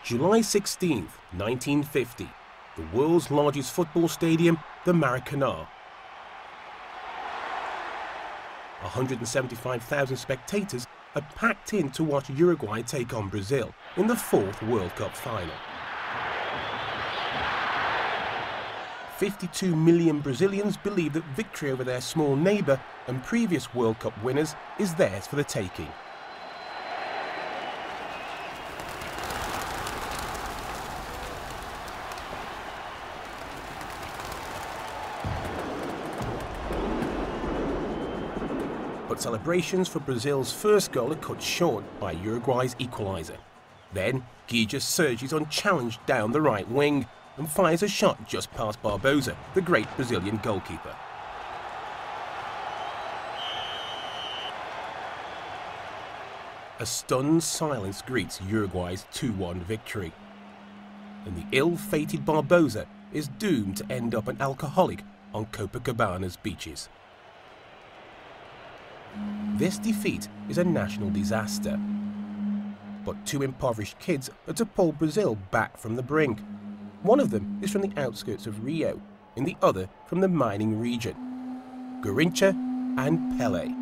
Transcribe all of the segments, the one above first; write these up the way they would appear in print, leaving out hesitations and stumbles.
July 16th, 1950, the world's largest football stadium, the Maracanã. 175,000 spectators are packed in to watch Uruguay take on Brazil in the fourth World Cup final. 52 million Brazilians believe that victory over their small neighbour and previous World Cup winners is theirs for the taking. But celebrations for Brazil's first goal are cut short by Uruguay's equaliser. Then, Garrincha surges unchallenged down the right wing and fires a shot just past Barbosa, the great Brazilian goalkeeper. A stunned silence greets Uruguay's 2-1 victory. And the ill-fated Barbosa is doomed to end up an alcoholic on Copacabana's beaches. This defeat is a national disaster. But two impoverished kids are to pull Brazil back from the brink. One of them is from the outskirts of Rio, and the other from the mining region. Garrincha and Pele.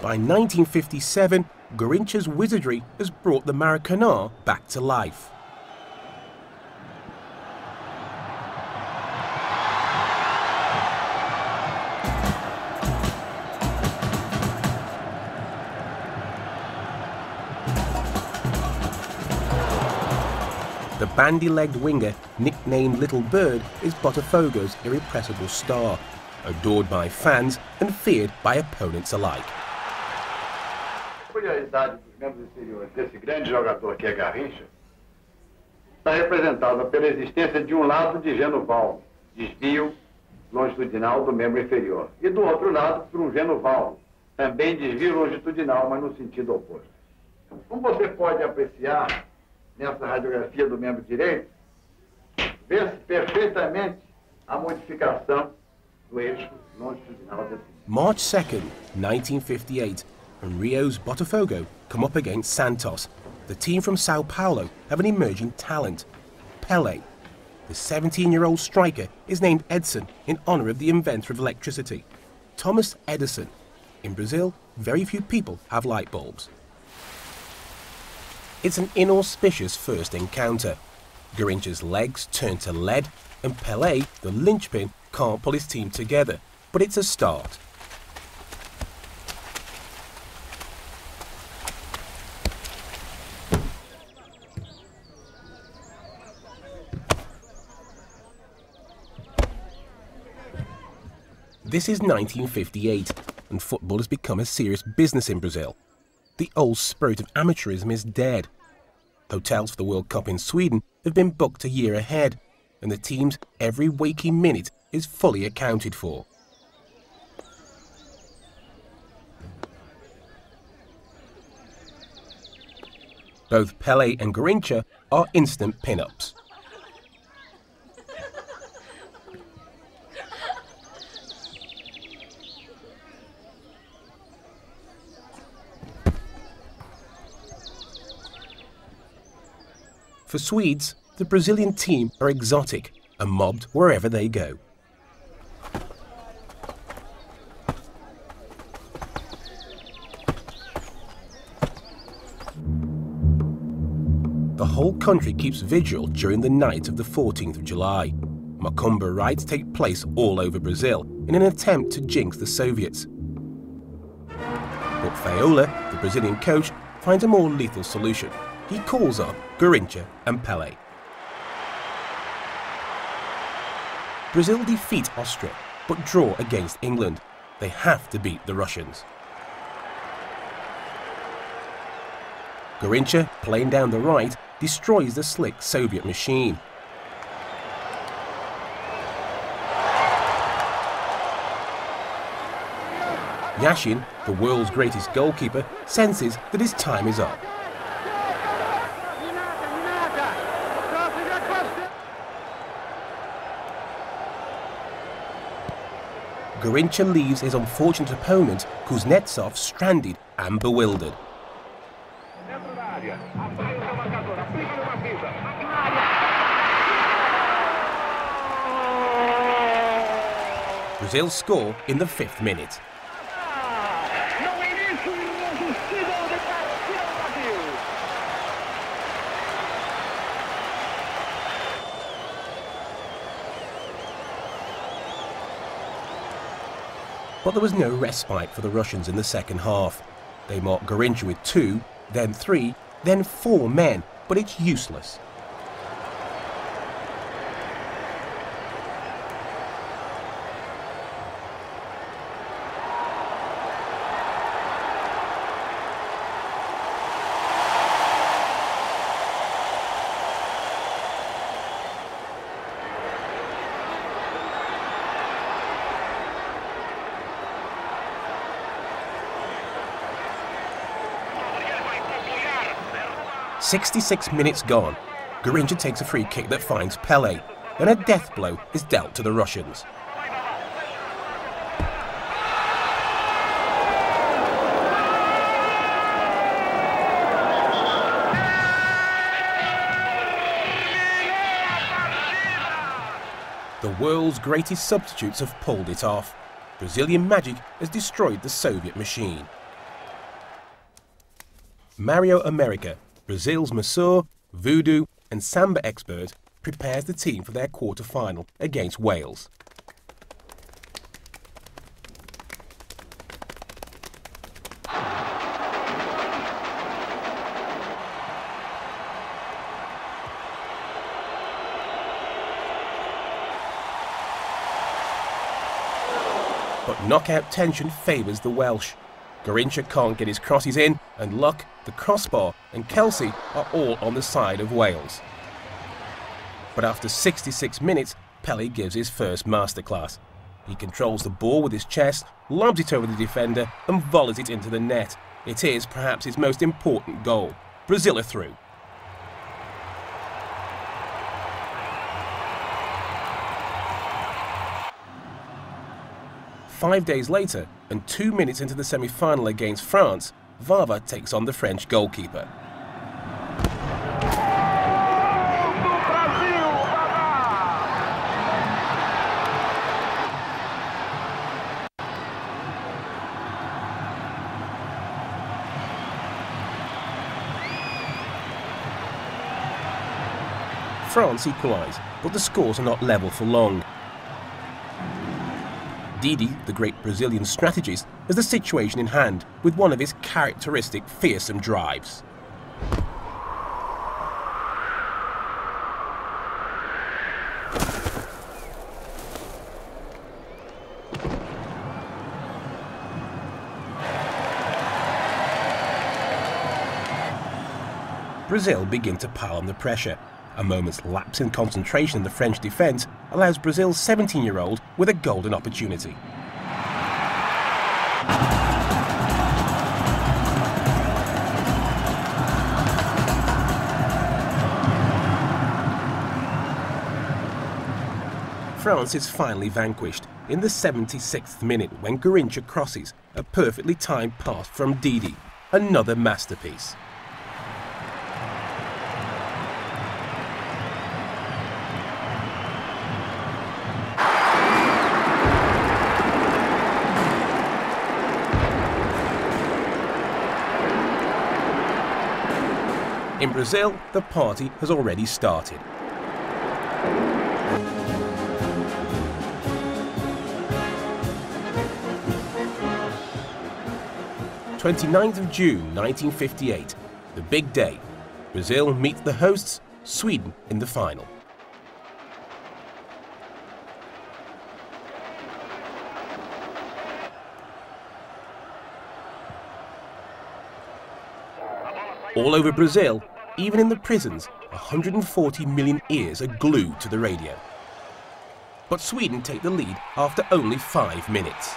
By 1957, Garrincha's wizardry has brought the Maracanã back to life. The bandy-legged winger, nicknamed Little Bird, is Botafogo's irrepressible star, adored by fans and feared by opponents alike. A curiosidade dos membros inferiores desse grande jogador que é Garrincha está representada pela existência de lado de genovalve, desvio longitudinal do membro inferior, e do outro lado por genovalve, também desvio longitudinal, mas no sentido oposto. Como você pode apreciar nessa radiografia do membro direito, vê-se perfeitamente a modificação do eixo longitudinal desse. March 2nd, 1958. And Rio's Botafogo come up against Santos. The team from Sao Paulo have an emerging talent, Pele. The 17-year-old striker is named Edson in honour of the inventor of electricity, Thomas Edison. In Brazil, very few people have light bulbs. It's an inauspicious first encounter. Garrincha's legs turn to lead, and Pele, the linchpin, can't pull his team together. But it's a start. This is 1958, and football has become a serious business in Brazil. The old spirit of amateurism is dead. Hotels for the World Cup in Sweden have been booked a year ahead, and the team's every waking minute is fully accounted for. Both Pele and Garrincha are instant pin-ups. For Swedes, the Brazilian team are exotic and mobbed wherever they go. The whole country keeps vigil during the night of the 14th of July. Macumba rites take place all over Brazil in an attempt to jinx the Soviets. But Faiola, the Brazilian coach, finds a more lethal solution. He calls up Garrincha and Pele. Brazil defeat Austria, but draw against England. They have to beat the Russians. Garrincha, playing down the right, destroys the slick Soviet machine. Yashin, the world's greatest goalkeeper, senses that his time is up. Garrincha leaves his unfortunate opponent, Kuznetsov, stranded and bewildered. Brazil score in the 5th minute. But there was no respite for the Russians in the second half. They marked Garrincha with 2, then 3, then 4 men, but it's useless. "66 minutes gone. Garrincha takes a free kick that finds Pele. Then a death blow is dealt to the Russians. The world's greatest substitutes have pulled it off. Brazilian magic has destroyed the Soviet machine. Mario America, Brazil's masseur, voodoo and samba expert, prepares the team for their quarter-final against Wales. But knockout tension favours the Welsh. Garrincha can't get his crosses in, and Luck, the crossbar and Kelsey are all on the side of Wales. But after 66 minutes, Pele gives his first masterclass. He controls the ball with his chest, lobs it over the defender and volleys it into the net. It is perhaps his most important goal. Brazil are through. Five days later, and 2 minutes into the semi-final against France, Vava takes on the French goalkeeper. France equalise, but the scores are not level for long. Didi, the great Brazilian strategist, has the situation in hand with one of his characteristic fearsome drives. Brazil begin to pile on the pressure. A moment's lapse in concentration in the French defence allows Brazil's 17-year-old with a golden opportunity. France is finally vanquished in the 76th minute when Garrincha crosses a perfectly timed pass from Didi. Another masterpiece. In Brazil, the party has already started. 29th of June 1958, the big day. Brazil meets the hosts, Sweden, in the final. All over Brazil, even in the prisons, 140 million ears are glued to the radio. But Sweden take the lead after only 5 minutes.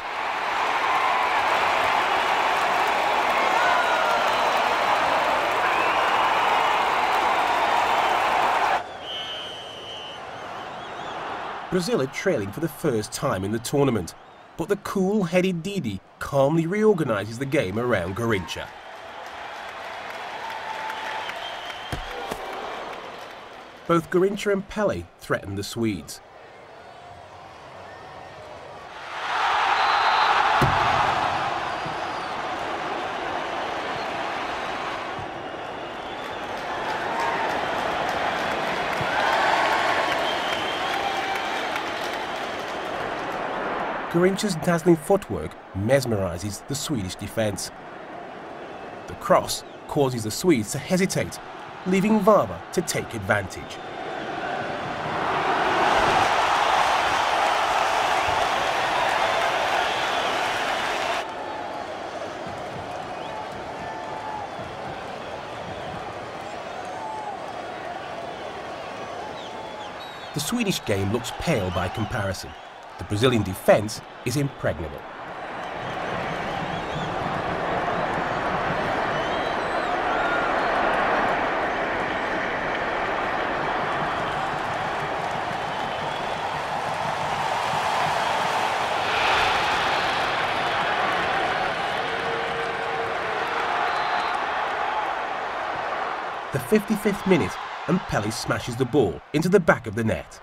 Brazil are trailing for the first time in the tournament, but the cool-headed Didi calmly reorganises the game around Garrincha. Both Garrincha and Pele threaten the Swedes. Garrincha's dazzling footwork mesmerises the Swedish defence. The cross causes the Swedes to hesitate, leaving Varma to take advantage. The Swedish game looks pale by comparison. The Brazilian defence is impregnable. The 55th minute, and Pele smashes the ball into the back of the net.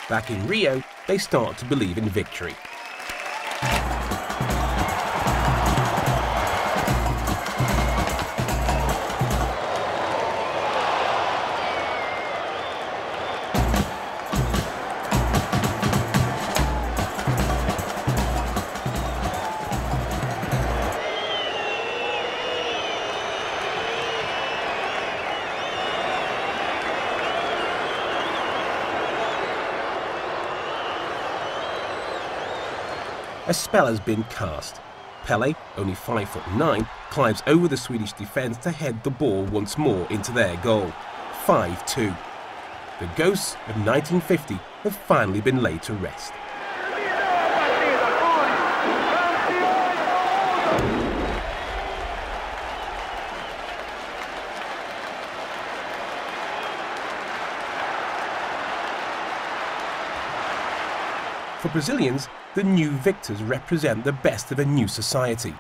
Back in Rio, they start to believe in victory. A spell has been cast. Pele, only 5'9", climbs over the Swedish defence to head the ball once more into their goal. 5-2. The ghosts of 1950 have finally been laid to rest. For Brazilians, the new victors represent the best of a new society,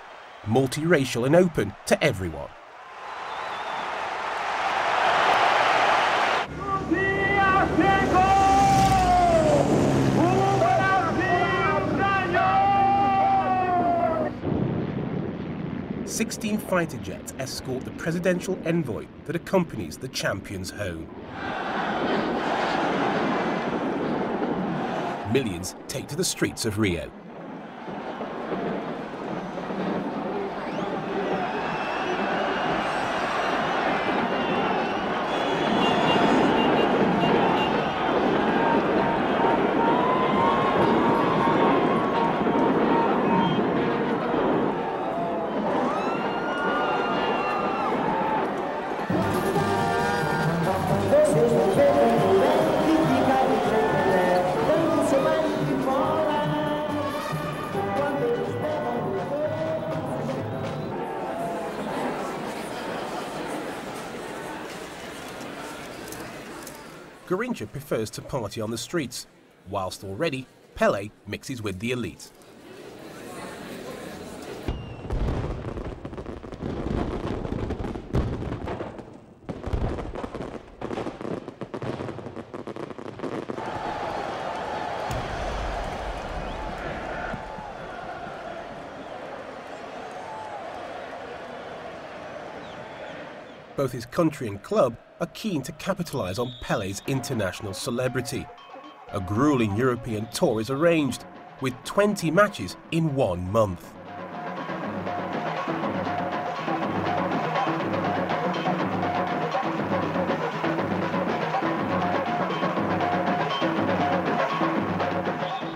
multiracial and open to everyone. "16 fighter jets escort the presidential envoy that accompanies the champions home. Millions take to the streets of Rio. Garrincha prefers to party on the streets, whilst already Pele mixes with the elite. both his country and club are keen to capitalise on Pele's international celebrity. A gruelling European tour is arranged, with 20 matches in 1 month.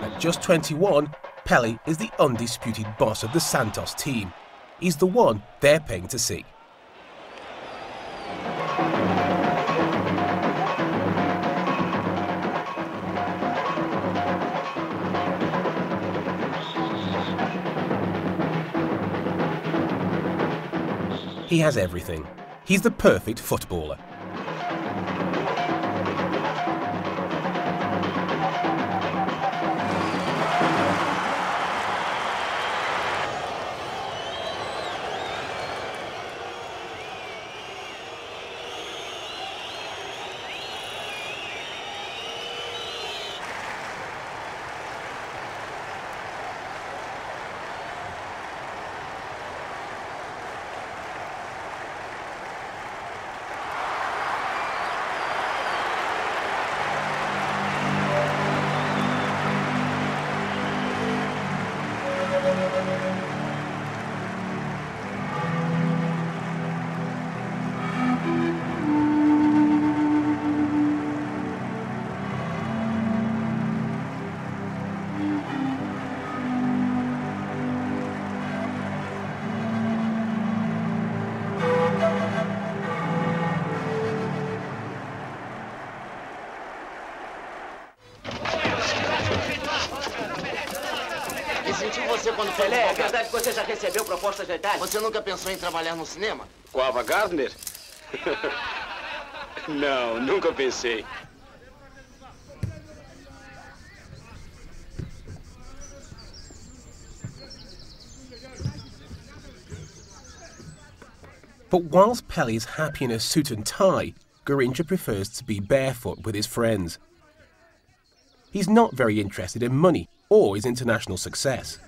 At just 21, Pele is the undisputed boss of the Santos team. He's the one they're paying to see. He has everything. He's the perfect footballer. Pele, é verdade que você já recebeu propostas da Itália? Você nunca pensou em trabalhar no cinema? Com a Gardner? Não, nunca pensei. But whilst Pele is happy in a suit and tie, Garrincha prefers to be barefoot with his friends. He's not very interested in money or his international success.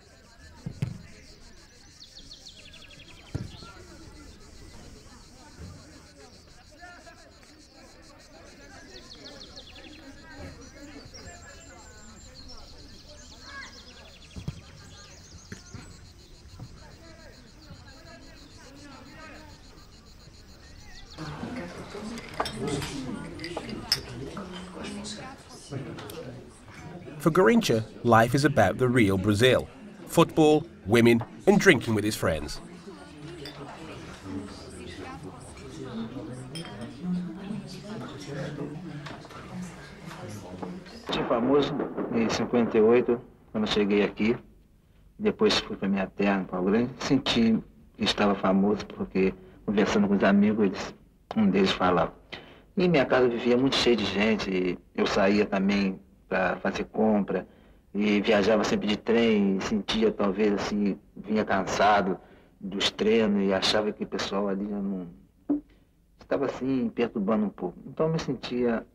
For Garrincha, life is about the real Brazil: football, women and drinking with his friends. Fui famoso em 58, quando eu cheguei aqui. Depois fui para minha terra, no Pau Grande. Senti que estava famoso porque, conversando com os amigos, um deles falava. E minha casa vivia muito cheia de gente. Eu saía também para fazer compra e viajava sempre de trem. E sentia, talvez, assim, vinha cansado dos treinos e achava que o pessoal ali já não... estava, assim, perturbando um pouco. Então eu me sentia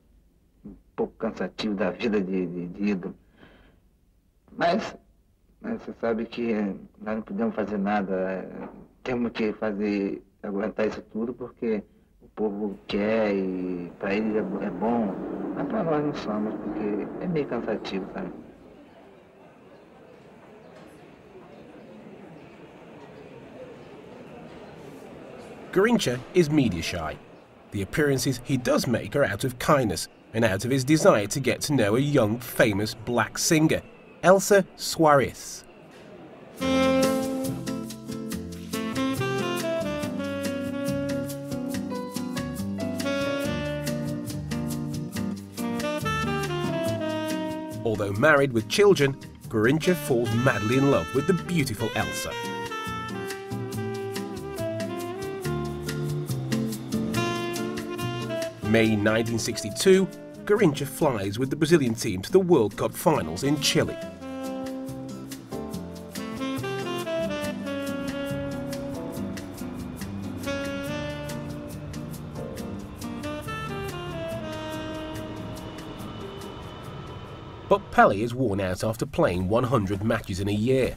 um pouco cansativo da vida de ídolo. Mas você sabe que nós não podemos fazer nada. Temos que aguentar isso tudo porque o povo quer e para eles é bom, mas para nós não somos, porque é meio cansativo, sabe? Garrincha is media shy. The appearances he does make are out of kindness and out of his desire to get to know a young, famous black singer, Elsa Soares. Although married with children, Garrincha falls madly in love with the beautiful Elsa. May 1962, Garrincha flies with the Brazilian team to the World Cup finals in Chile. But Pele is worn out after playing 100 matches in a year,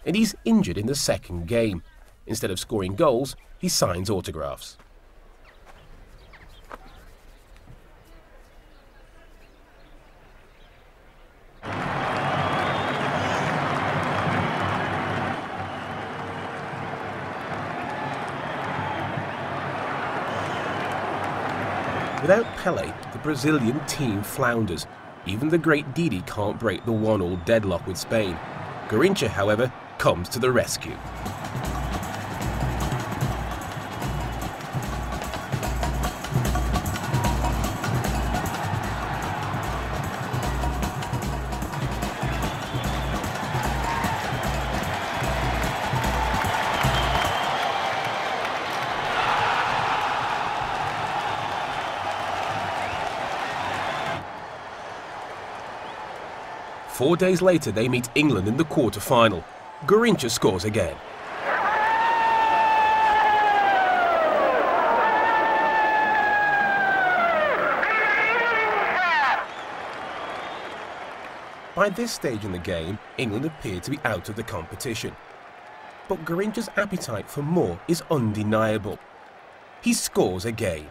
and he's injured in the second game. Instead of scoring goals, he signs autographs. Without Pele, the Brazilian team flounders. Even the great Didi can't break the 1-1 deadlock with Spain. Garrincha, however, comes to the rescue. Four days later, they meet England in the quarter-final. Garrincha scores again. By this stage in the game, England appeared to be out of the competition. But Garrincha's appetite for more is undeniable. He scores again.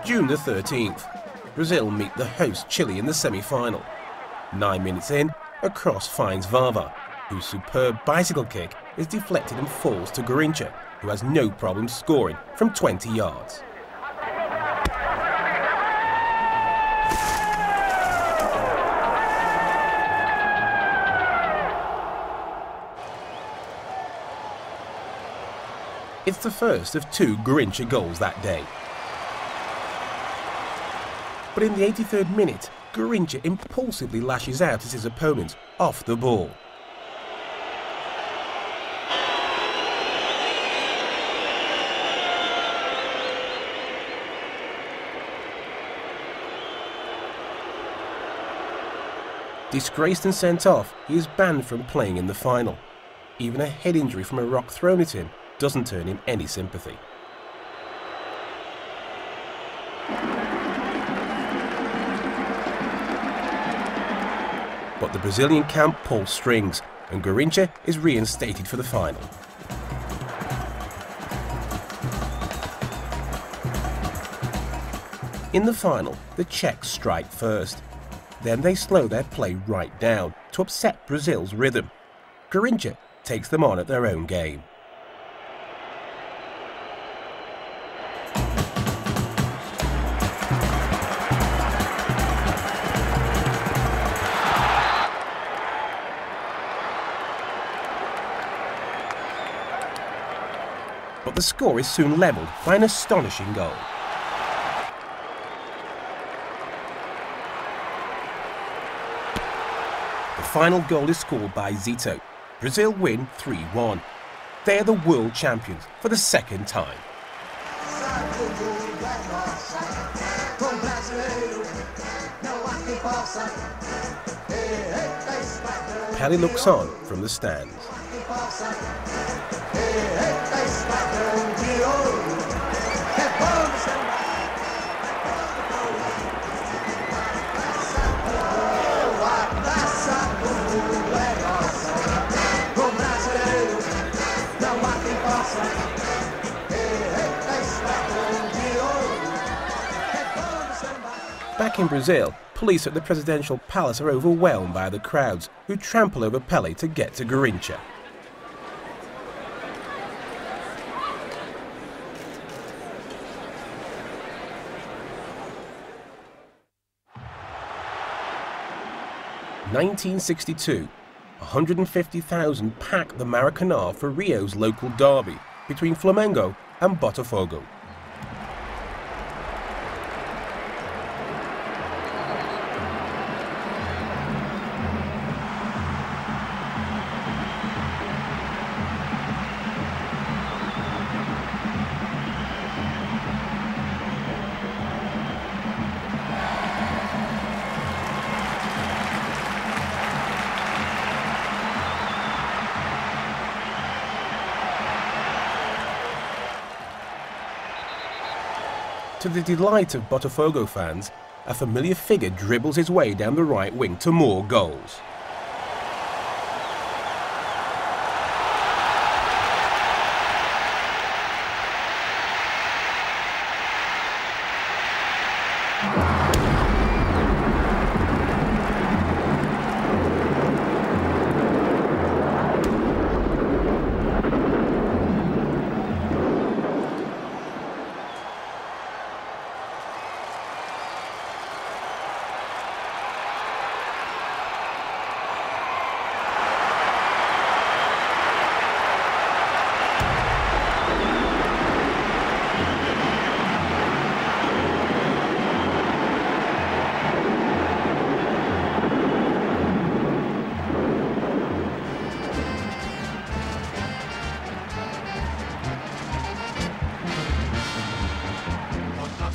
June the 13th, Brazil meet the host Chile in the semi-final. 9 minutes in, a cross finds Vava, whose superb bicycle kick is deflected and falls to Garrincha, who has no problem scoring from 20 yards. It's the first of 2 Garrincha goals that day. But in the 83rd minute, Garrincha impulsively lashes out at his opponent off the ball. Disgraced and sent off, he is banned from playing in the final. Even a head injury from a rock thrown at him doesn't earn him any sympathy. But the Brazilian camp pulls strings, and Garrincha is reinstated for the final. In the final, the Czechs strike first. Then they slow their play right down to upset Brazil's rhythm. Garrincha takes them on at their own game. But the score is soon levelled by an astonishing goal. The final goal is scored by Zito. Brazil win 3-1. They are the world champions for the second time. Pele looks on from the stands. Back in Brazil, police at the presidential palace are overwhelmed by the crowds who trample over Pele to get to Garrincha. (1962), 150,000 pack the Maracanã for Rio's local derby between Flamengo and Botafogo. To the delight of Botafogo fans, a familiar figure dribbles his way down the right wing to more goals.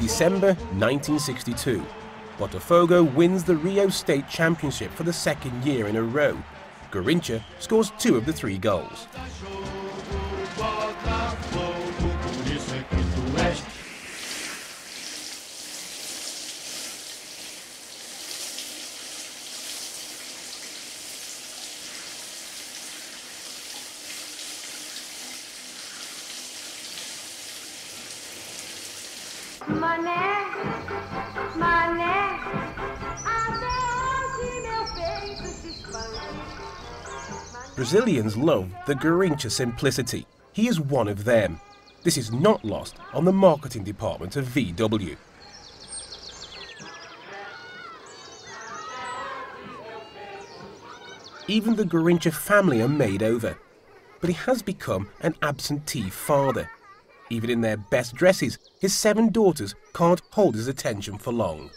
December 1962, Botafogo wins the Rio State Championship for the second year in a row. Garrincha scores 2 of the 3 goals. Brazilians love the Garrincha simplicity. He is one of them. This is not lost on the marketing department of VW. Even the Garrincha family are made over, but he has become an absentee father. Even in their best dresses, his 7 daughters can't hold his attention for long.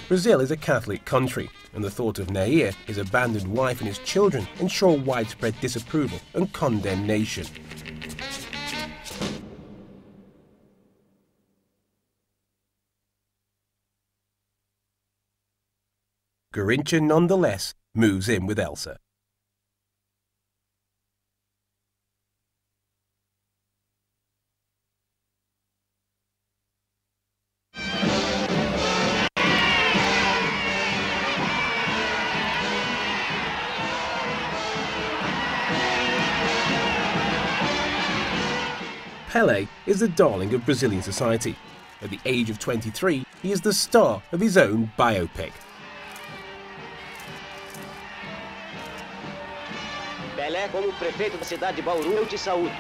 Brazil is a Catholic country, and the thought of Nair, his abandoned wife and his children ensure widespread disapproval and condemnation. Garrincha nonetheless moves in with Elsa. Pele is the darling of Brazilian society. At the age of 23, he is the star of his own biopic. Pelé, como prefeito da cidade de Bauru, eu te saúdo.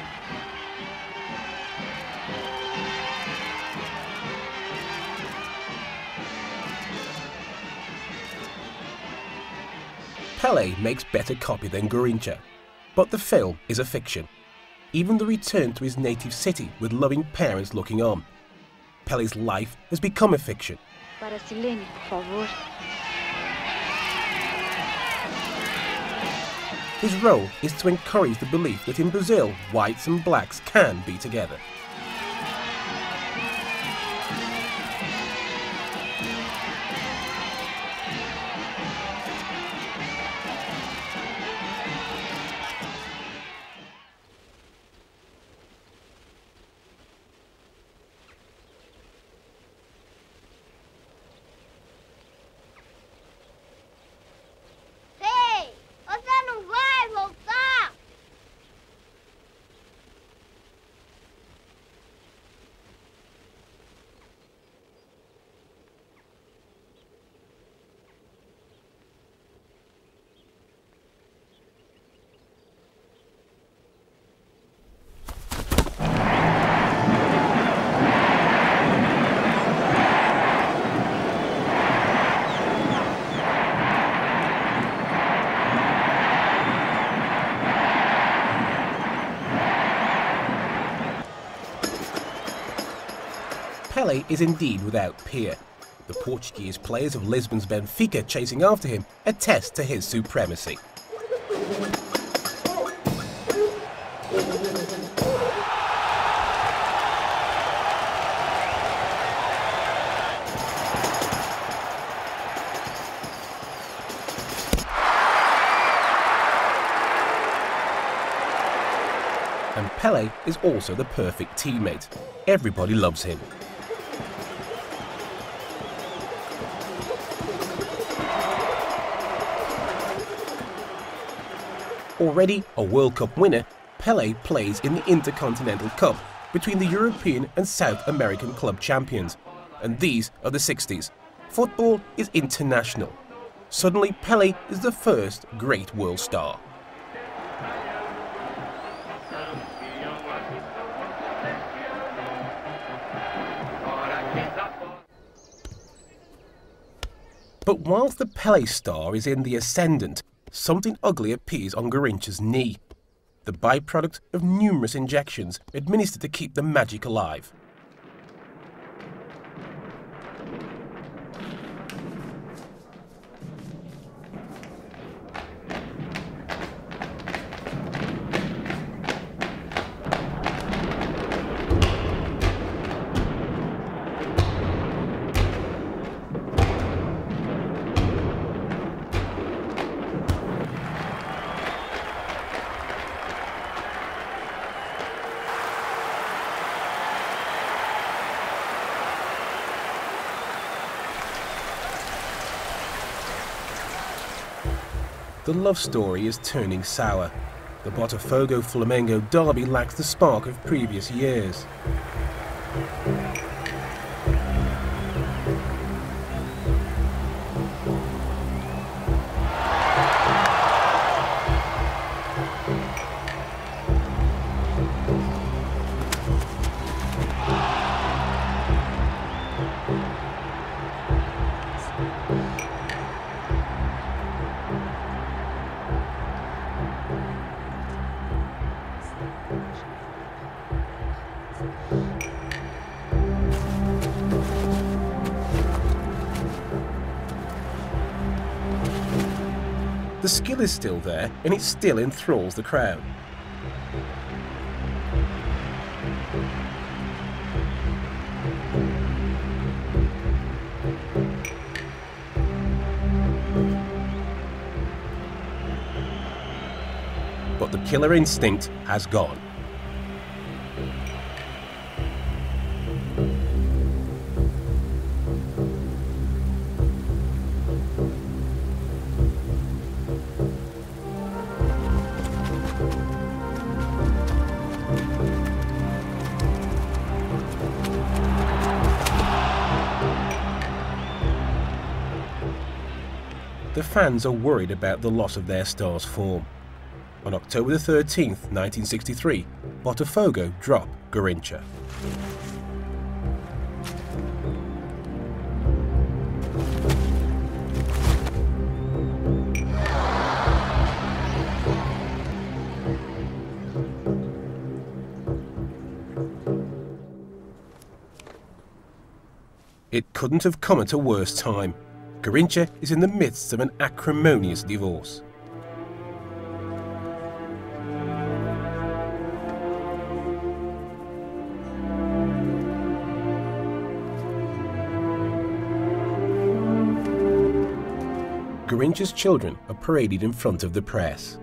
Pele makes better copy than Garrincha, but the film is a fiction. Even the return to his native city with loving parents looking on. Pele's life has become a fiction. Para Silene, por favor. His role is to encourage the belief that in Brazil, whites and blacks can be together. Pele is indeed without peer. The Portuguese players of Lisbon's Benfica chasing after him attest to his supremacy. And Pele is also the perfect teammate. Everybody loves him. Already a World Cup winner, Pele plays in the Intercontinental Cup between the European and South American club champions. And these are the 60s. Football is international. Suddenly, Pele is the first great world star. But whilst the Pele star is in the ascendant, something ugly appears on Garrincha's knee, the byproduct of numerous injections administered to keep the magic alive. The love story is turning sour. The Botafogo-Flamengo derby lacks the spark of previous years. The skill is still there, and it still enthralls the crowd. But the killer instinct has gone. The fans are worried about the loss of their star's form. On October 13th, 1963, Botafogo drop Garrincha. It couldn't have come at a worse time. Garrincha is in the midst of an acrimonious divorce. Garrincha's children are paraded in front of the press.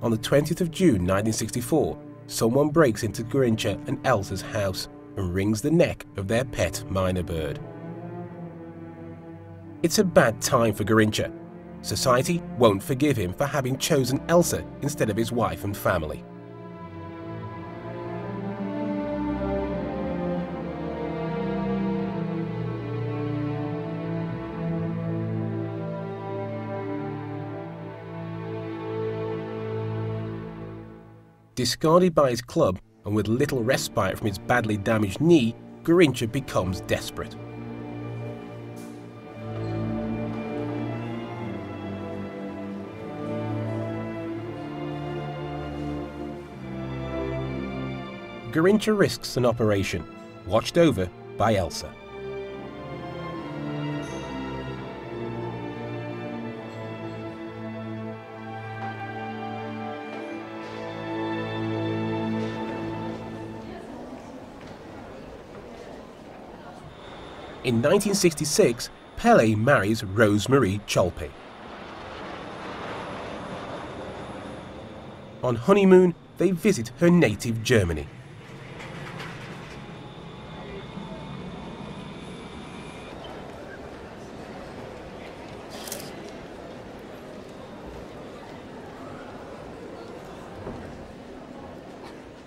On the 20th of June 1964, someone breaks into Garrincha and Elsa's house and wrings the neck of their pet myna bird. It's a bad time for Garrincha. Society won't forgive him for having chosen Elsa instead of his wife and family. Discarded by his club and with little respite from his badly damaged knee, Garrincha becomes desperate. Garrincha risks an operation, watched over by Elsa. In 1966, Pele marries Rosemarie Cholpe. On honeymoon, they visit her native Germany.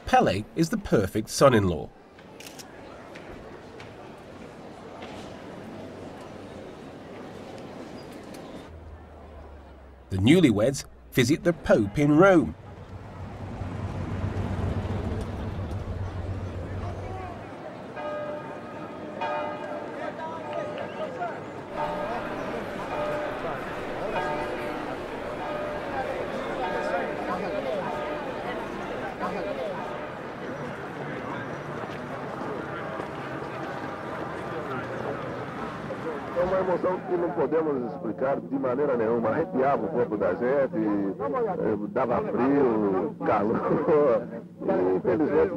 Pele is the perfect son-in-law. The newlyweds visit the Pope in Rome. emoção que não podemos explicar de maneira nenhuma. Arrepiava o corpo da gente, dava frio, calor. E, infelizmente,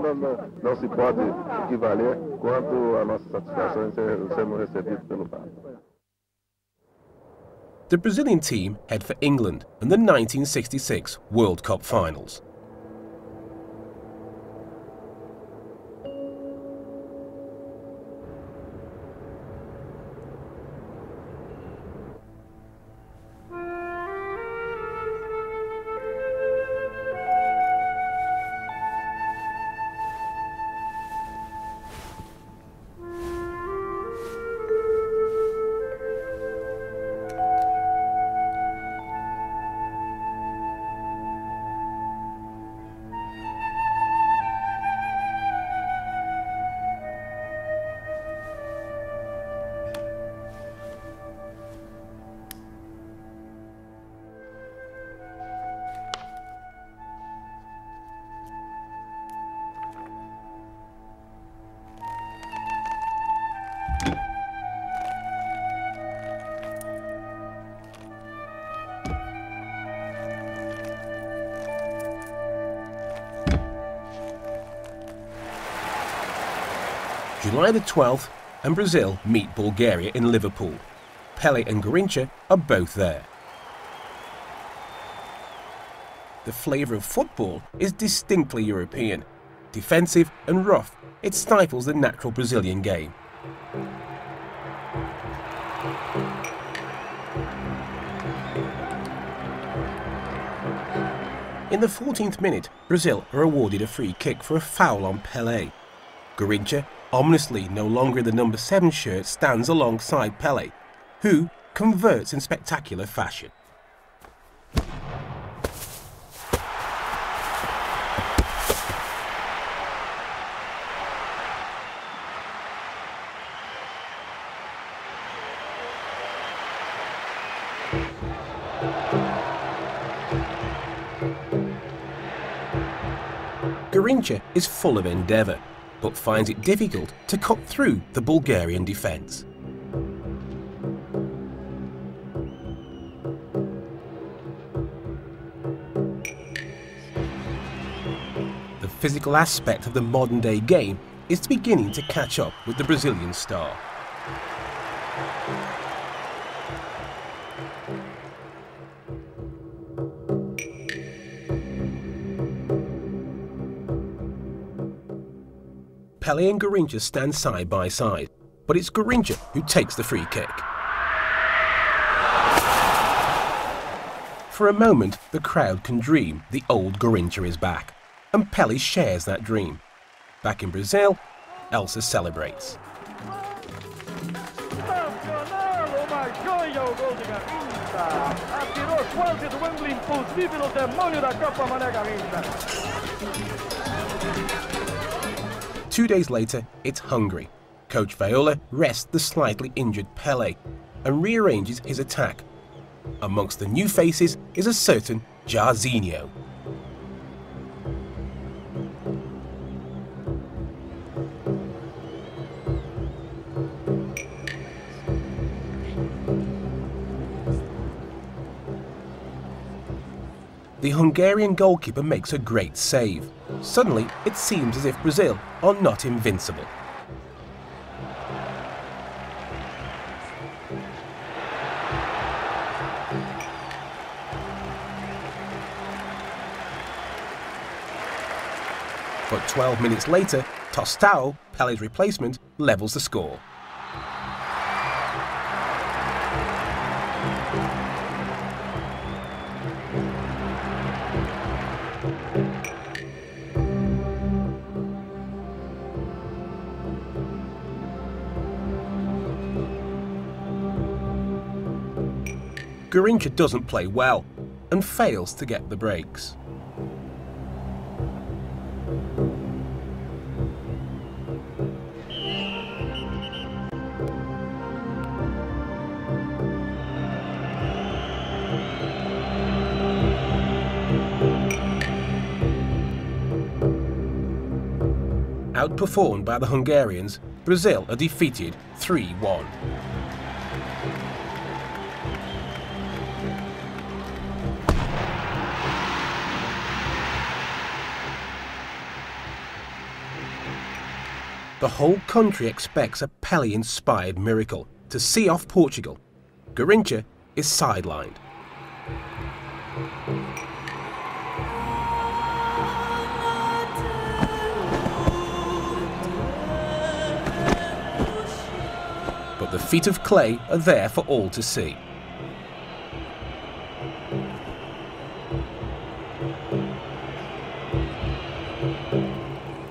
não se pode equivaler quanto a nossa satisfação em sermos recebidos pelo Papa. The Brazilian team head for England and the 1966 World Cup finals. July the 12th, and Brazil meet Bulgaria in Liverpool. Pele and Garrincha are both there. The flavour of football is distinctly European. Defensive and rough, it stifles the natural Brazilian game. In the 14th minute, Brazil are awarded a free kick for a foul on Pele. Garrincha, ominously no longer in the number 7 shirt, stands alongside Pele, who converts in spectacular fashion. Garrincha is full of endeavour, but finds it difficult to cut through the Bulgarian defence. The physical aspect of the modern-day game is beginning to catch up with the Brazilian star. Pele and Garrincha stand side by side, but it's Garrincha who takes the free kick. For a moment, the crowd can dream the old Garrincha is back, and Pele shares that dream. Back in Brazil, Elsa celebrates. Two days later, it's Hungary. Coach Viola rests the slightly injured Pele and rearranges his attack. Amongst the new faces is a certain Jairzinho. The Hungarian goalkeeper makes a great save. Suddenly, it seems as if Brazil are not invincible. But 12 minutes later, Tostão, Pele's replacement, levels the score. Garrincha doesn't play well and fails to get the breaks. Outperformed by the Hungarians, Brazil are defeated 3-1. The whole country expects a Pele-inspired miracle to see off Portugal. Garrincha is sidelined. But the feet of clay are there for all to see.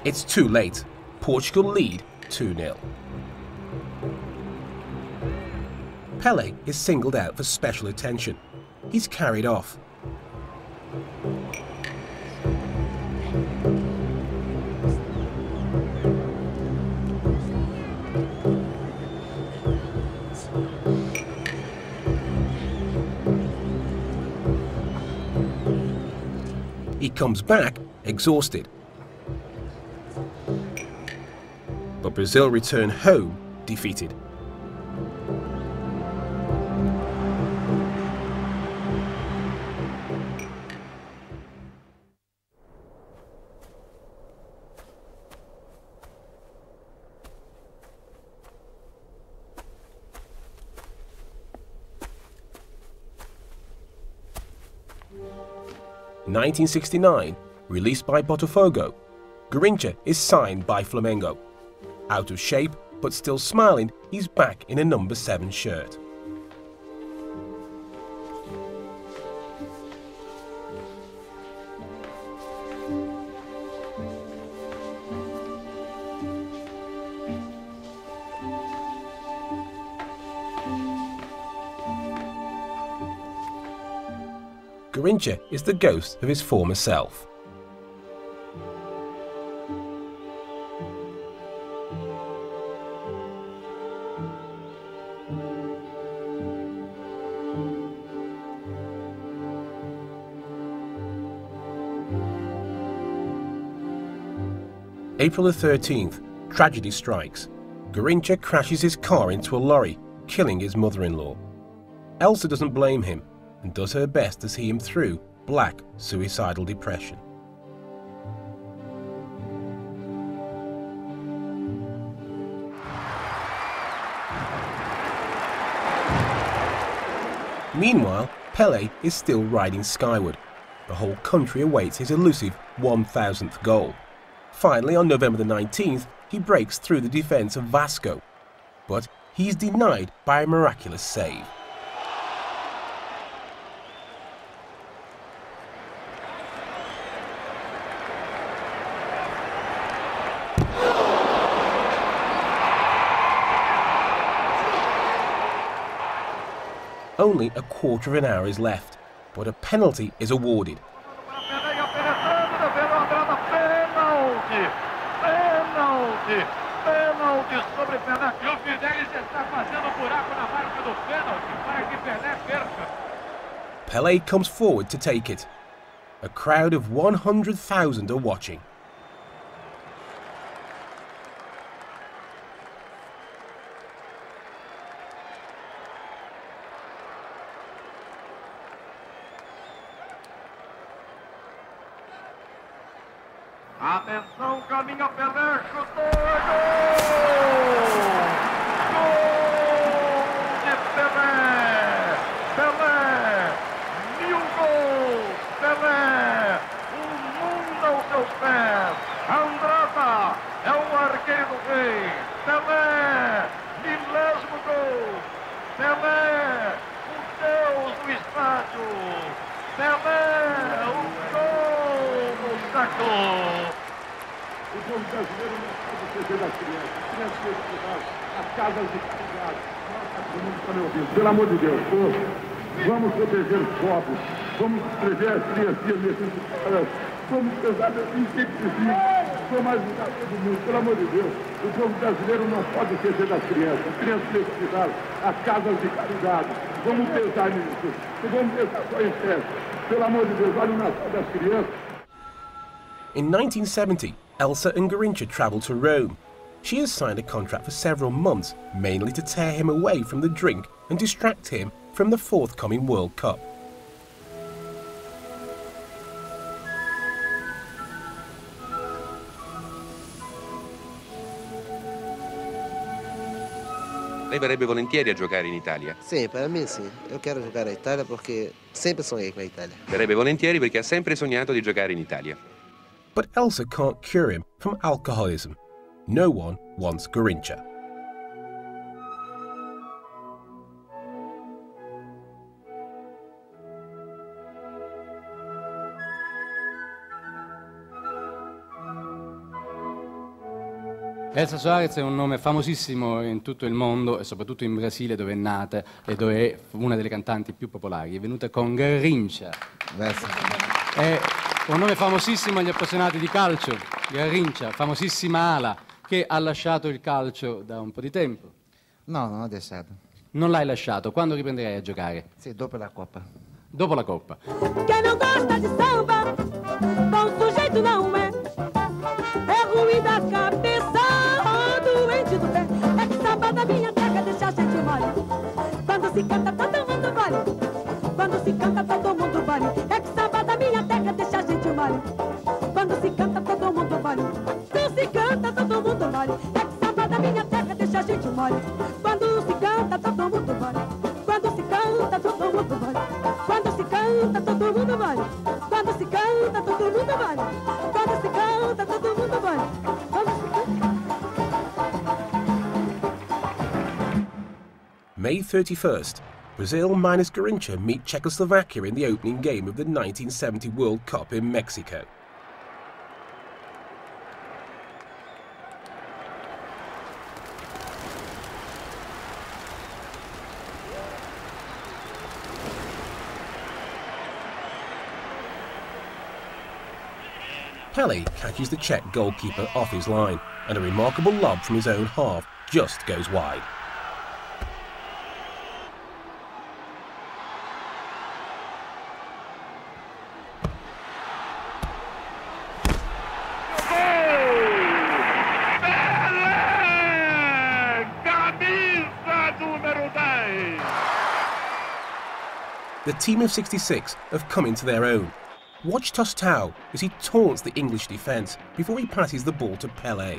It's too late. Portugal lead 2-0. Pele is singled out for special attention. He's carried off. He comes back exhausted. But Brazil return home defeated. In 1969, released by Botafogo, Garrincha is signed by Flamengo. Out of shape, but still smiling, he's back in a number 7 shirt. Garrincha is the ghost of his former self. April the 13th, tragedy strikes. Garrincha crashes his car into a lorry, killing his mother-in-law. Elsa doesn't blame him and does her best to see him through black suicidal depression. Meanwhile, Pele is still riding skyward. The whole country awaits his elusive 1,000th goal. Finally, on November the 19th, he breaks through the defence of Vasco, but he's denied by a miraculous save. Only a quarter of an hour is left, but a penalty is awarded. Pele comes forward to take it. A crowd of 100,000 are watching. Atenção, caminha Pelé, chutou, é gol! Gol de Pelé! Pelé! 1000 gols! Pelé! O mundo aos seus pés! Andrada é o arqueiro do rei! Pelé! 1000º gol! Pelé! O deus do estádio! Pelé! O gol do século! O povo brasileiro não pode esquecer das crianças. Crianças que estudaram, as casas de caridade. Todo mundo está me ouvindo. Pelo amor de Deus, vamos proteger os pobres. Vamos proteger as criancinhas necessitadas. Vamos pensar em sempre vamos ajudar todo mundo. Pelo amor de Deus, o povo brasileiro não pode esquecer das crianças. As crianças necessitadas, as casas de caridade. Vamos pensar nisso. E vamos pensar só em festa. Pelo amor de Deus, olha o Natal das crianças. In 1970, Elsa and Garrincha travel to Rome. She has signed a contract for several months, mainly to tear him away from the drink and distract him from the forthcoming World Cup. Lei verrebbe volentieri a giocare in Italia? Sim, para mim sim. Eu quero jogar na Itália porque sempre sonhei com a Itália. Verrebbe volentieri perché ha sempre sognato di giocare in Italia. But Elsa can't cure him from alcoholism. No one wants Garrincha. Elsa Soares è un nome famosissimo in tutto il mondo e soprattutto in Brasile, dove è nata e dove è una delle cantanti più popolari. È venuta con Garrincha. È un nome famosissimo agli appassionati di calcio. Garrincha, famosissima ala, che ha lasciato il calcio da un po' di tempo. No, non ho lasciato. Non l'hai lasciato. Quando riprenderai a giocare? Sì, dopo la Coppa. Dopo la Coppa. Quem não gosta de samba, bom sujeito não é. É ruim da cabeça, doente do pé. É que samba da minha terra deixa a gente mole. Quando se canta todo mundo vale. Quando se canta todo mundo vale. É que samba da minha terra deixa a gente mole. Quando se canta todo mundo vale. Quando se canta todo mundo vale. É que samba da minha terra deixa a gente mole. Quando se canta todo mundo vale. Quando se canta todo mundo vale. Quando se canta todo mundo vale. Quando se canta todo mundo vale. Quando se canta todo mundo vale. May 31st, Brazil minus Garrincha meet Czechoslovakia in the opening game of the 1970 World Cup in Mexico. Pele catches the Czech goalkeeper off his line, and a remarkable lob from his own half just goes wide. The team of 66 have come into their own. Watch Tostão as he taunts the English defence before he passes the ball to Pele.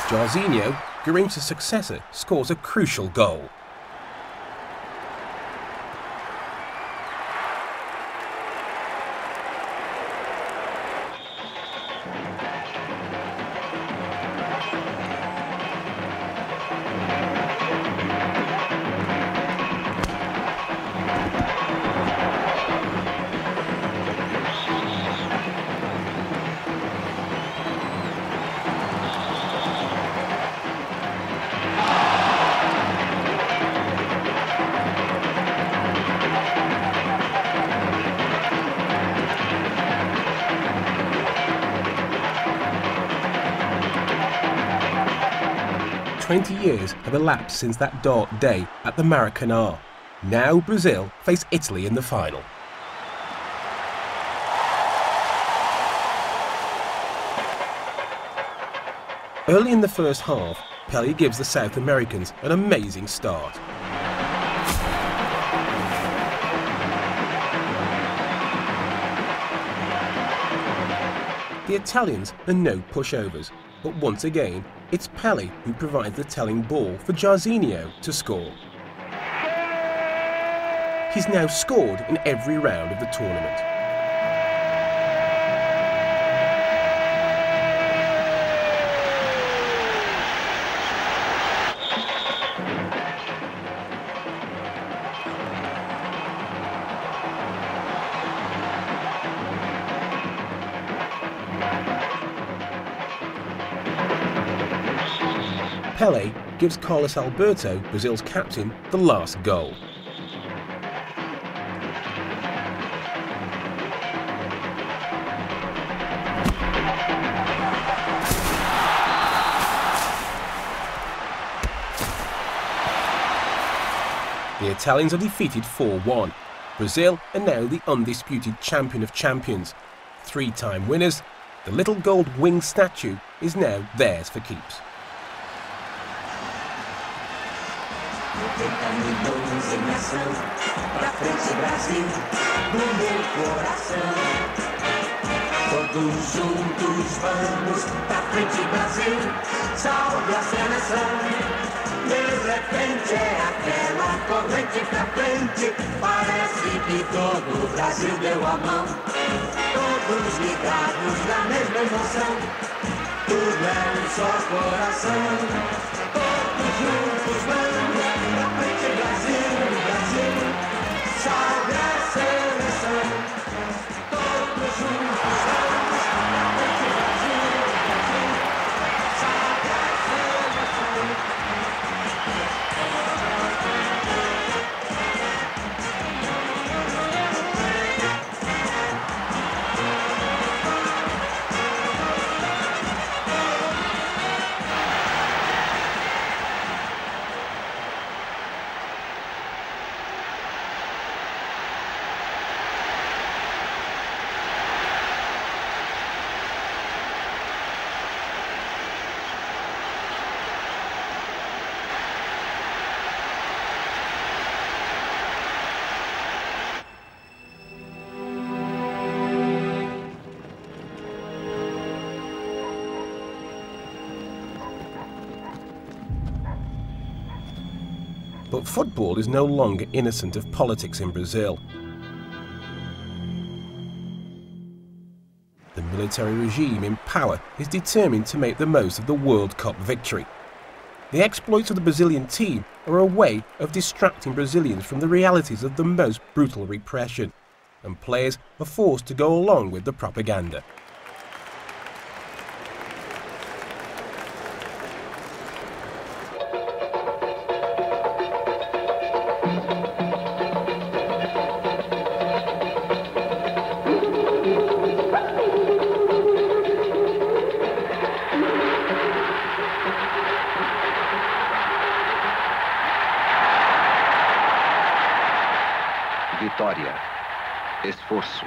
Jairzinho, Garrincha's successor, scores a crucial goal. "20 years have elapsed since that dark day at the Maracanã. Now Brazil face Italy in the final. Early in the first half, Pele gives the South Americans an amazing start. The Italians are no pushovers, but once again, it's Pele who provides the telling ball for Jairzinho to score. He's now scored in every round of the tournament. Pele gives Carlos Alberto, Brazil's captain, the last goal. The Italians are defeated 4-1. Brazil are now the undisputed champion of champions. 3-time winners, the little gold winged statue is now theirs for keeps. 30 milhões em ação. Pra frente, Brasil, do meu coração. Todos juntos vamos pra frente, Brasil, salve a seleção. De repente é aquela corrente pra frente, parece que todo o Brasil deu a mão. Todos ligados na mesma emoção, tudo é um só coração. Todos juntos vamos pra frente, Brasil, Brasil, salve a seleção. Todos juntos vamos pra frente, Brasil, Brasil, salve a seleção. But football is no longer innocent of politics in Brazil. The military regime in power is determined to make the most of the World Cup victory. The exploits of the Brazilian team are a way of distracting Brazilians from the realities of the most brutal repression, and players are forced to go along with the propaganda. Vitória, esforço,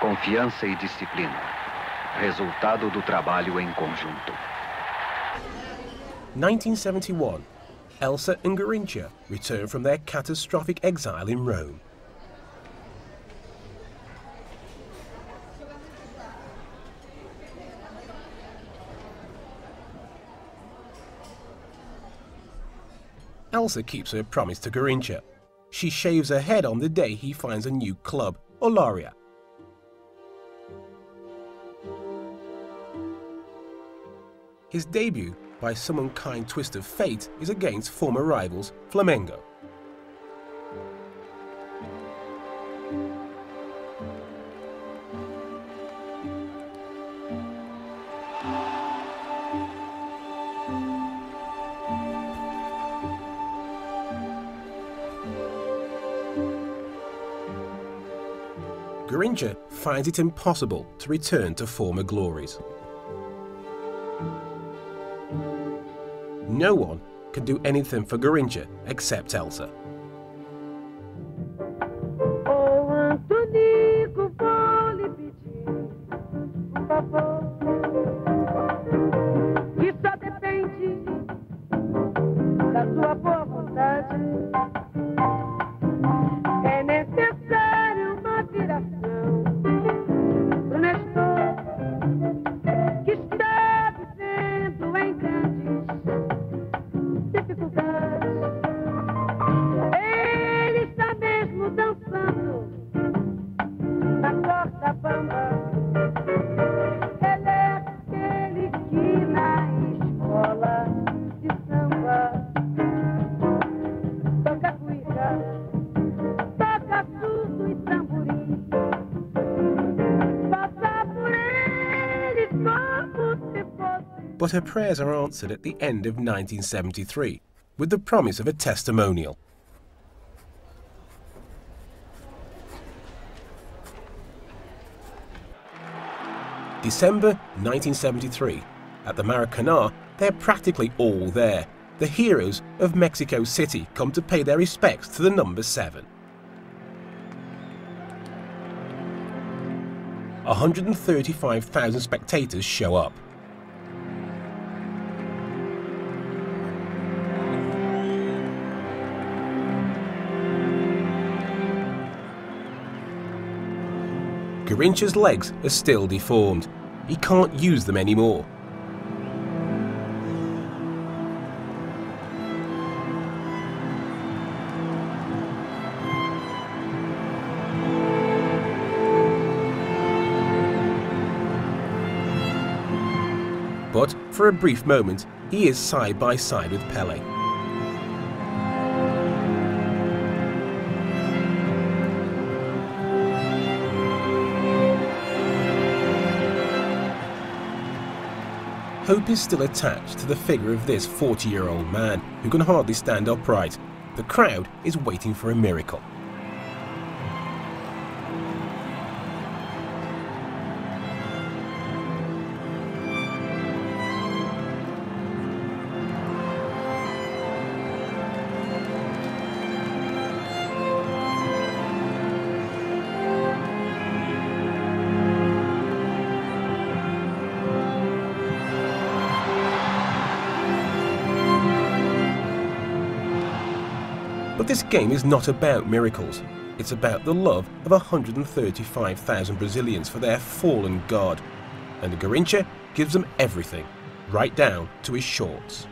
confiança e disciplina. Resultado do trabalho em conjunto. 1971. Elsa and Garrincha return from their catastrophic exile in Rome. Elsa keeps her promise to Garrincha. She shaves her head on the day he finds a new club, Olaria. His debut, by some unkind twist of fate, is against former rivals Flamengo. Garrincha finds it impossible to return to former glories. No one can do anything for Garrincha except Elsa. Oh, Antonico, vou lhe pedir um favor que só depende da sua boa vontade. É necessário uma viração pro Nestor, que está vivendo em grandes dificuldades. Ele está mesmo dançando na corda bamba. Ele é aquele que na escola de samba toca cuíca, toca surdo e tamborim. Passa por ele como se fosse. But her prayers are answered at the end of 1973 with the promise of a testimonial. December 1973. At the Maracanã, they're practically all there. The heroes of Mexico City come to pay their respects to the number 7. 135,000 spectators show up. Garrincha's legs are still deformed. He can't use them anymore. But for a brief moment, he is side by side with Pele. Hope is still attached to the figure of this 40-year-old man who can hardly stand upright. The crowd is waiting for a miracle. But this game is not about miracles. It's about the love of 135,000 Brazilians for their fallen god. And Garrincha gives them everything, right down to his shorts.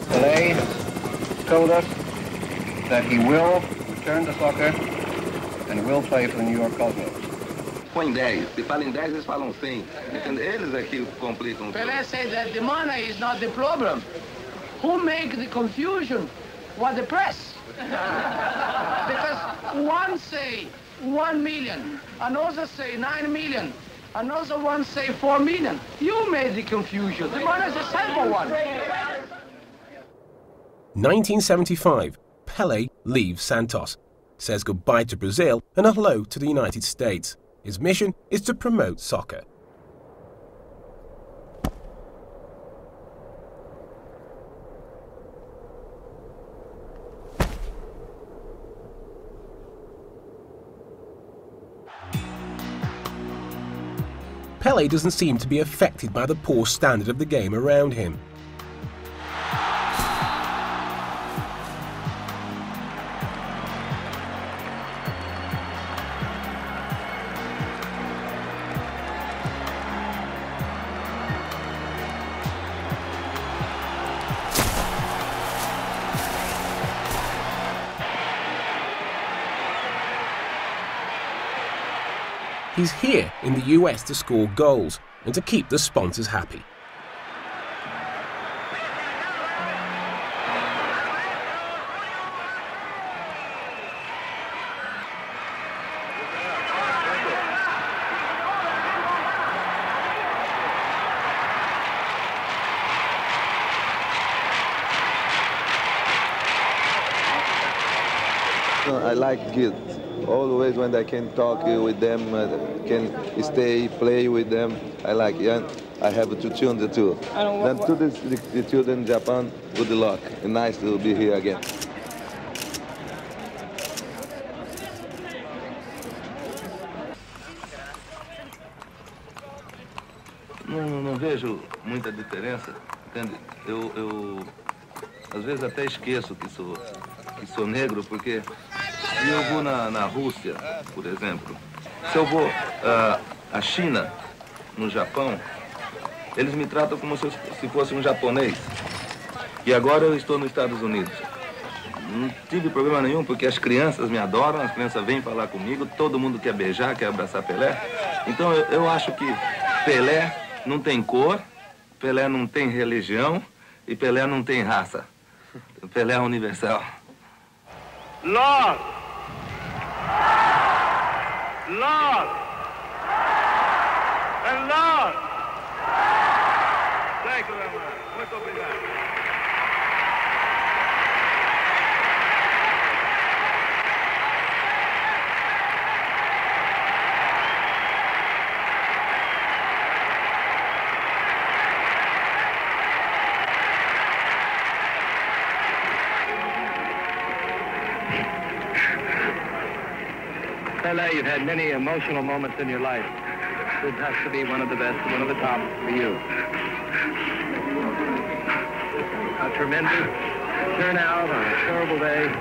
Pele told us that he will return to soccer and will play for the New York Cosmos. Põe 10. Se fala em 10, eles falam 100. Entendeu? Eles é que complicam. Pele said that the money is not the problem. Who make the confusion was the press. Because one say 1 million, another say 9 million, another one say 4 million. You made the confusion. The money is a simple one. 1975, Pele leaves Santos, says goodbye to Brazil and a hello to the United States. His mission is to promote soccer. Pele doesn't seem to be affected by the poor standard of the game around him. He's here in the US to score goals and to keep the sponsors happy. I like kids. Always when I can talk with them, can stay, play with them. I like, yeah. I have 2 children too. Then to the children in Japan, good luck. Nice to be here again. Não vejo muita diferença, entende? Eu às vezes até esqueço que sou negro, porque se eu vou na Rússia, por exemplo, se eu vou à China, no Japão, eles me tratam como se fosse um japonês. E agora eu estou nos Estados Unidos. Não tive problema nenhum, porque as crianças me adoram, as crianças vêm falar comigo, todo mundo quer beijar, quer abraçar Pelé. Então eu acho que Pelé não tem cor, Pelé não tem religião e Pelé não tem raça. Pelé é universal. Lord! Lord! And Lord! Thank you very much. Muito obrigado. Pele, you've had many emotional moments in your life. This has to be one of the best, one of the top for you. A tremendous turnout on a terrible day,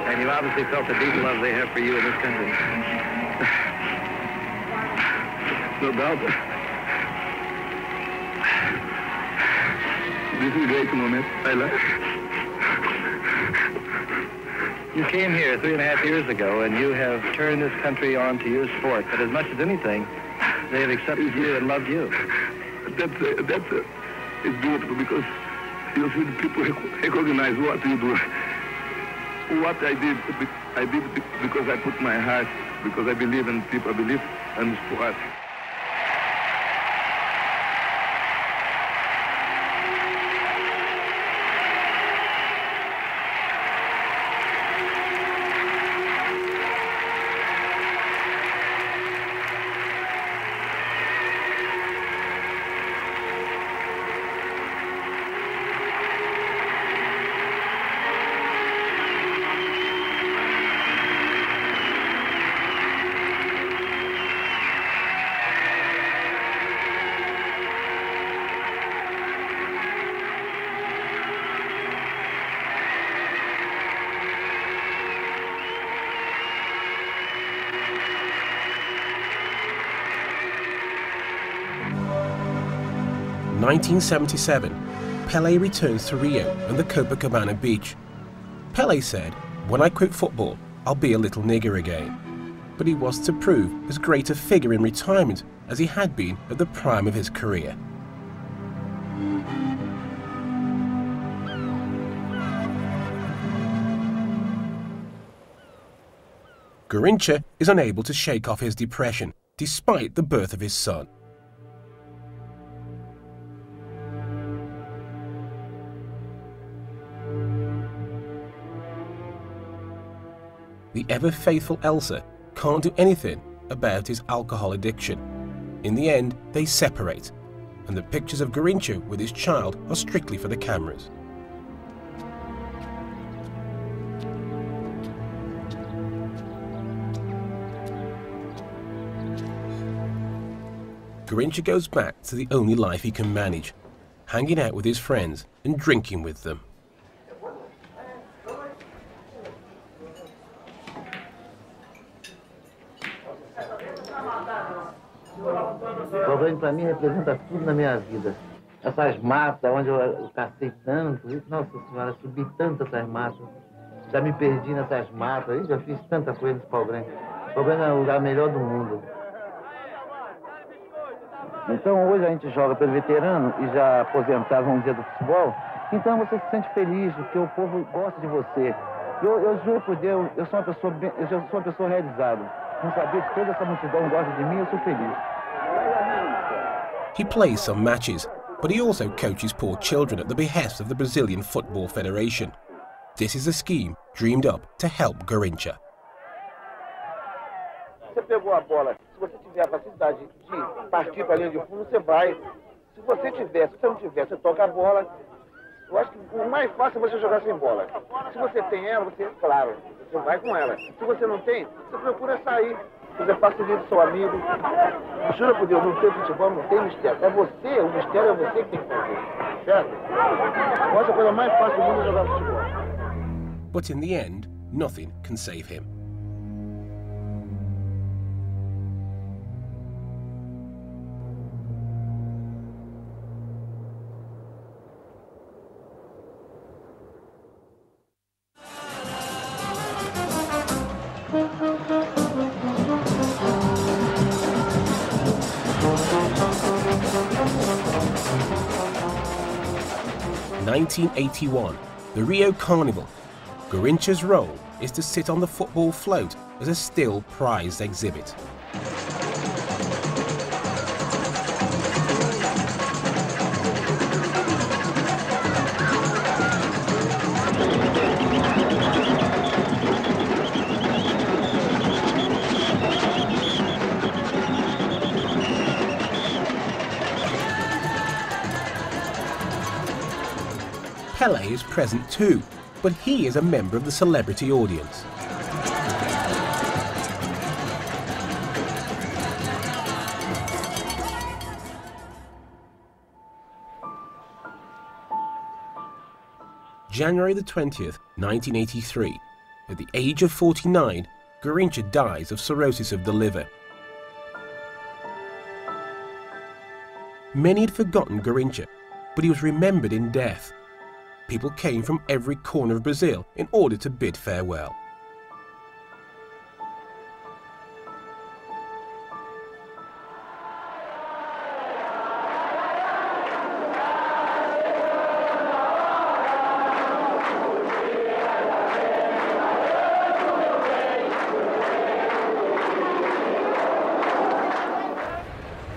and you obviously felt the deep love they have for you in this country. No doubt. This is a great moment. I love it. You came here 3.5 years ago, and you have turned this country on to your sport. But as much as anything, they have accepted you and loved you. That's it's beautiful because you see the people recognize what you do. What I did because I put my heart, because I believe in people, I believe in sport. In 1977, Pele returns to Rio and the Copacabana beach. Pele said, "When I quit football, I'll be a little nigger again." But he was to prove as great a figure in retirement as he had been at the prime of his career. Garrincha is unable to shake off his depression despite the birth of his son. The ever-faithful Elsa can't do anything about his alcohol addiction. In the end, they separate, and the pictures of Garrincha with his child are strictly for the cameras. Garrincha goes back to the only life he can manage, hanging out with his friends and drinking with them. O Grande para mim representa tudo na minha vida. Essas matas, onde eu cacei tanto, nossa senhora, subi tanto essas matas. Já me perdi nessas matas, já fiz tanta coisa nesse Pau Grande. Pau Grande é o lugar melhor do mundo. Então hoje a gente joga pelo veterano e já aposentado, vamos dizer, do futebol. Então você se sente feliz, porque o povo gosta de você. Eu juro por Deus, eu sou uma pessoa realizada. Não saber que toda essa multidão gosta de mim, eu sou feliz. He plays some matches, but he also coaches poor children at the behest of the Brazilian Football Federation. This is a scheme dreamed up to help Garrincha. Você pegou a bola, se você tiver a facilidade de partir para a linha de fundo, você vai. Se você não tiver, você toca a bola. Eu acho que o mais fácil é você jogar sem bola. Se você tem ela, claro, você vai com ela. Se você não tem, você procura sair. Você facilita o seu amigo. Jura por Deus, não tem futebol, não tem mistério. É você, o mistério é você que tem que fazer. Certo? Eu acho a coisa mais fácil do mundo é jogar futebol. But in the end, nothing can save him. In 1981, the Rio Carnival. Garrincha's role is to sit on the football float as a still prized exhibit. Pele is present too, but he is a member of the celebrity audience. January the 20th, 1983. At the age of 49, Garrincha dies of cirrhosis of the liver. Many had forgotten Garrincha, but he was remembered in death. People came from every corner of Brazil in order to bid farewell.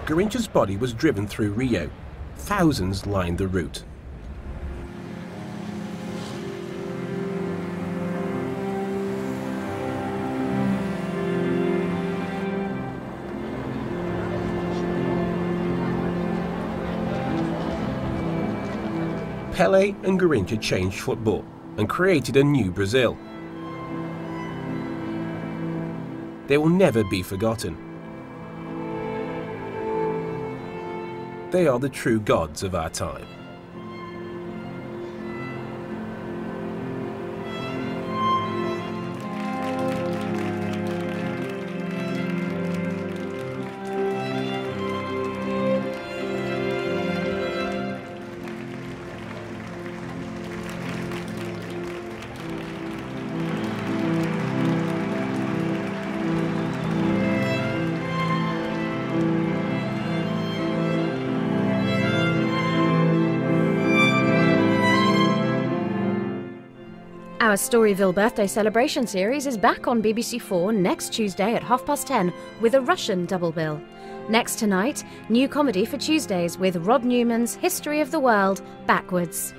Garrincha's body was driven through Rio. Thousands lined the route. Pele and Garrincha changed football and created a new Brazil. They will never be forgotten. They are the true gods of our time. Our Storyville birthday celebration series is back on BBC4 next Tuesday at 10:30 with a Russian double bill. Next tonight, new comedy for Tuesdays with Rob Newman's History of the World Backwards.